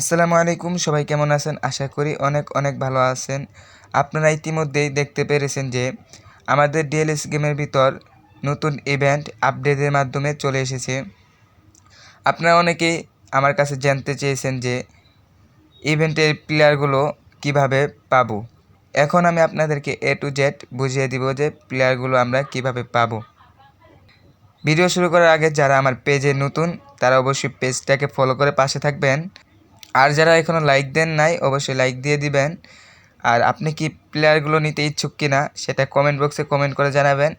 আসসালামু আলাইকুম, সবাই কেমন আছেন? আশা করি অনেক অনেক ভালো আছেন। আপনারা ইতিমধ্যেই দেখতে পেরেছেন যে আমাদের ডিএলএস গেমের ভিতর নতুন ইভেন্ট আপডেটের মাধ্যমে চলে এসেছে। আপনারা অনেকেই আমার কাছে জানতে চেয়েছেন যে ইভেন্টের প্লেয়ারগুলো কিভাবে পাবো। এখন আমি আপনাদেরকে A to Z বুঝিয়ে দিব যে প্লেয়ারগুলো আমরা কিভাবে পাবো। ভিডিও শুরু করার আগে যারা আমার পেজে নতুন তারা অবশ্যই পেজটাকে ফলো করে পাশে থাকবেন। আর যারা এখনও লাইক দেন নাই অবশ্যই লাইক দিয়ে দিবেন। আর আপনি কি প্লেয়ারগুলো নিতে ইচ্ছুক কিনা সেটা কমেন্ট বক্সে কমেন্ট করে জানাবেন।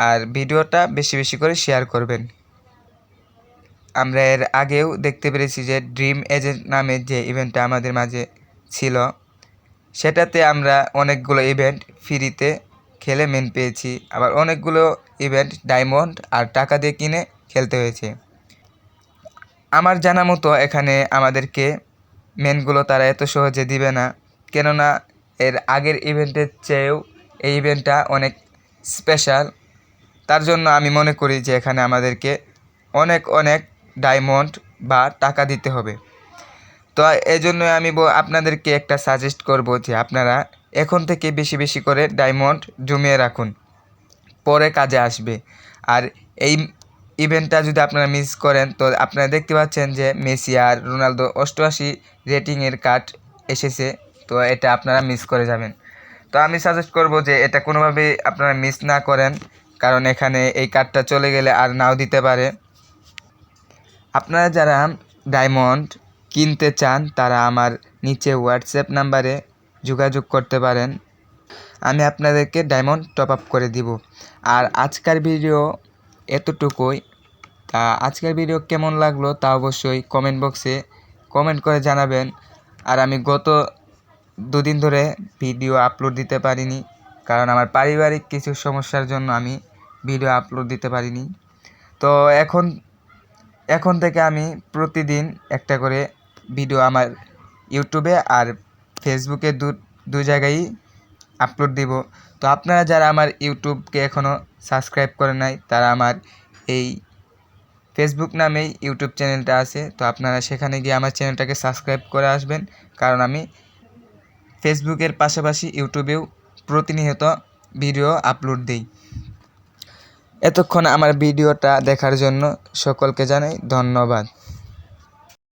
আর ভিডিওটা বেশি বেশি করে শেয়ার করবেন। আমরা এর আগেও দেখতে পেরেছি যে ড্রিম এজেন্ট নামে যে ইভেন্টটা আমাদের মাঝে ছিল, সেটাতে আমরা অনেকগুলো ইভেন্ট ফ্রিতে খেলে মেন পেয়েছি। আবার অনেকগুলো ইভেন্ট ডায়মন্ড আর টাকা দিয়ে কিনে খেলতে হয়েছে। আমার জানা মতো এখানে আমাদেরকে মেনগুলো তারা এত সহজে দিবে না, কেননা এর আগের ইভেন্টের চেয়েও এই ইভেন্টটা অনেক স্পেশাল। তার জন্য আমি মনে করি যে এখানে আমাদেরকে অনেক অনেক ডায়মন্ড বা টাকা দিতে হবে। তো এই জন্য আমি আপনাদেরকে একটা সাজেস্ট করব যে আপনারা এখন থেকে বেশি বেশি করে ডায়মন্ড জমিয়ে রাখুন, পরে কাজে আসবে। আর এই ইভেন্টটা যদি আপনারা মিস করেন তো আপনারা দেখতে পাচ্ছেন যে মেসি আর রোনালদো 88 রেটিংয়ের কার্ড এসেছে, তো এটা আপনারা মিস করে যাবেন। তো আমি সাজেস্ট করব যে এটা কোনোভাবেই আপনারা মিস না করেন, কারণ এখানে এই কার্ডটা চলে গেলে আর নাও দিতে পারে। আপনারা যারা ডায়মন্ড কিনতে চান তারা আমার নিচে হোয়াটসঅ্যাপ নাম্বারে যোগাযোগ করতে পারেন, আমি আপনাদেরকে ডায়মন্ড টপ আপ করে দিব। আর আজকের ভিডিও এতটুকুই। তা আজকের ভিডিও কেমন লাগলো তা অবশ্যই কমেন্ট বক্সে কমেন্ট করে জানাবেন। আর আমি গত দুদিন ধরে ভিডিও আপলোড দিতে পারিনি, কারণ আমার পারিবারিক কিছু সমস্যার জন্য আমি ভিডিও আপলোড দিতে পারিনি। তো এখন থেকে আমি প্রতিদিন একটা করে ভিডিও আমার ইউটিউবে আর ফেসবুকে দু জায়গায় আপলোড দিব। তো আপনারা যারা আমার ইউটিউবকে এখনও সাবস্ক্রাইব করে নাই তারা আমার এই ফেসবুক নামেই ইউটিউব চ্যানেলটা আছে, তো আপনারা সেখানে গিয়ে আমার চ্যানেলটাকে সাবস্ক্রাইব করে আসবেন, কারণ আমি ফেসবুকের পাশাপাশি ইউটিউবেও প্রতিনিয়ত ভিডিও আপলোড দিই। এতক্ষণ আমার ভিডিওটা দেখার জন্য সকলকে জানাই ধন্যবাদ।